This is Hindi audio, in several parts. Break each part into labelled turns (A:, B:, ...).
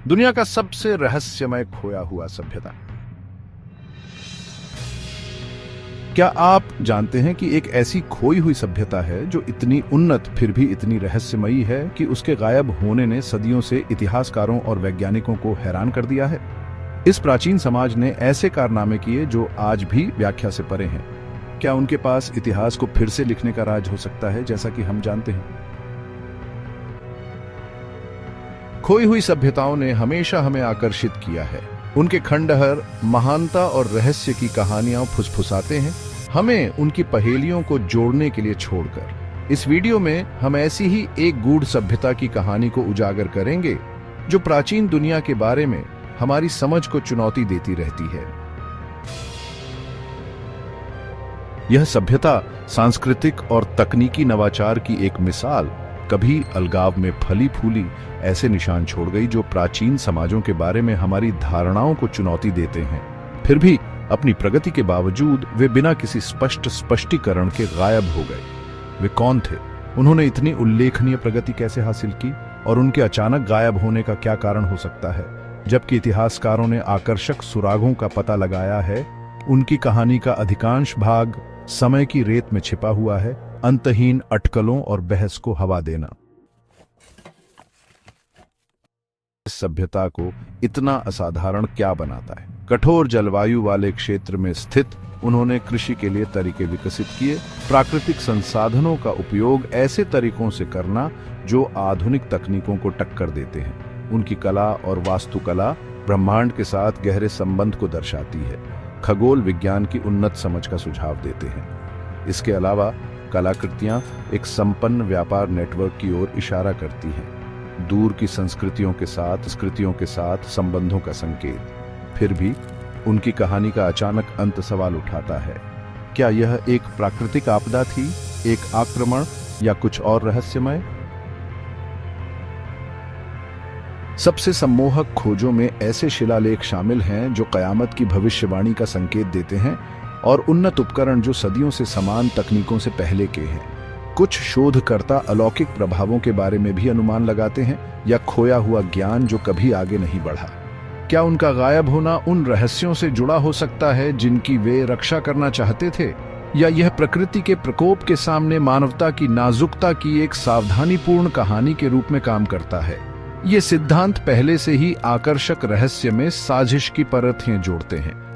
A: दुनिया का सबसे रहस्यमय खोया हुआ सभ्यता। क्या आप जानते हैं कि एक ऐसी खोई हुई सभ्यता है जो इतनी उन्नत फिर भी इतनी रहस्यमयी है कि उसके गायब होने ने सदियों से इतिहासकारों और वैज्ञानिकों को हैरान कर दिया है। इस प्राचीन समाज ने ऐसे कारनामे किए जो आज भी व्याख्या से परे हैं। क्या उनके पास इतिहास को फिर से लिखने का राज हो सकता है, जैसा कि हम जानते हैं? खोई हुई सभ्यताओं ने हमेशा हमें आकर्षित किया है। उनके खंडहर महानता और रहस्य की कहानियां फुसफुसाते हैं, हमें उनकी पहेलियों को जोड़ने के लिए छोड़कर। इस वीडियो में हम ऐसी ही एक गूढ़ सभ्यता की कहानी को उजागर करेंगे जो प्राचीन दुनिया के बारे में हमारी समझ को चुनौती देती रहती है। यह सभ्यता सांस्कृतिक और तकनीकी नवाचार की एक मिसाल, कभी अलगाव में फली फूली ऐसे निशान छोड़ गई जो प्राचीन समाजों के बारे में हमारी धारणाओं को चुनौती देते हैं। फिर भी अपनी प्रगति के बावजूद वे बिना किसी स्पष्ट स्पष्टीकरण के गायब हो गए। वे कौन थे? उन्होंने इतनी उल्लेखनीय प्रगति कैसे हासिल की? और उनके अचानक गायब होने का क्या कारण हो सकता है? जबकि इतिहासकारों ने आकर्षक सुरागों का पता लगाया है, उनकी कहानी का अधिकांश भाग समय की रेत में छिपा हुआ है, अंतहीन अटकलों और बहस को हवा देना। इस सभ्यता को इतना असाधारण क्या बनाता है? कठोर जलवायु वाले क्षेत्र में स्थित उन्होंने कृषि के लिए तरीके विकसित किए, प्राकृतिक संसाधनों का उपयोग ऐसे तरीकों से करना जो आधुनिक तकनीकों को टक्कर देते हैं। उनकी कला और वास्तुकला ब्रह्मांड के साथ गहरे संबंध को दर्शाती है, खगोल विज्ञान की उन्नत समझ का सुझाव देते हैं। इसके अलावा कलाकृतियां एक संपन्न व्यापार नेटवर्क की ओर इशारा करती हैं, दूर की संस्कृतियों के साथ संबंधों का संकेत। फिर भी उनकी कहानी का अचानक अंत सवाल उठाता है, क्या यह एक प्राकृतिक आपदा थी, एक आक्रमण, या कुछ और रहस्यमय? सबसे सम्मोहक खोजों में ऐसे शिलालेख शामिल हैं जो कयामत की भविष्यवाणी का संकेत देते हैं, और उन्नत उपकरण जो सदियों से समान तकनीकों से पहले के हैं। कुछ शोधकर्ता अलौकिक प्रभावों के बारे में भी अनुमान लगाते हैं, या खोया हुआ ज्ञान जो कभी आगे नहीं बढ़ा। क्या उनका गायब होना उन रहस्यों से जुड़ा हो सकता है जिनकी वे रक्षा करना चाहते थे, या यह प्रकृति के प्रकोप के सामने मानवता की नाजुकता की एक सावधानीपूर्ण कहानी के रूप में काम करता है? ये सिद्धांत पहले से ही आकर्षक रहस्य में साजिश की परतें जोड़ते हैं।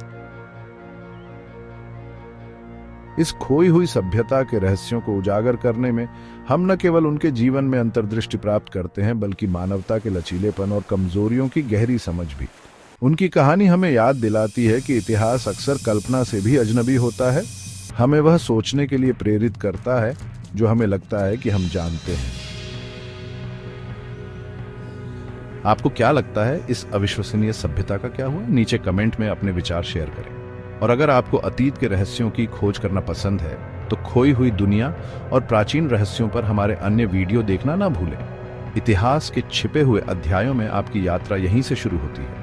A: इस खोई हुई सभ्यता के रहस्यों को उजागर करने में हम न केवल उनके जीवन में अंतर्दृष्टि प्राप्त करते हैं, बल्कि मानवता के लचीलेपन और कमजोरियों की गहरी समझ भी। उनकी कहानी हमें याद दिलाती है कि इतिहास अक्सर कल्पना से भी अजनबी होता है, हमें वह सोचने के लिए प्रेरित करता है जो हमें लगता है कि हम जानते हैं। आपको क्या लगता है, इस अविश्वसनीय सभ्यता का क्या हुआ? नीचे कमेंट में अपने विचार शेयर करें। और अगर आपको अतीत के रहस्यों की खोज करना पसंद है तो खोई हुई दुनिया और प्राचीन रहस्यों पर हमारे अन्य वीडियो देखना ना भूलें। इतिहास के छिपे हुए अध्यायों में आपकी यात्रा यहीं से शुरू होती है।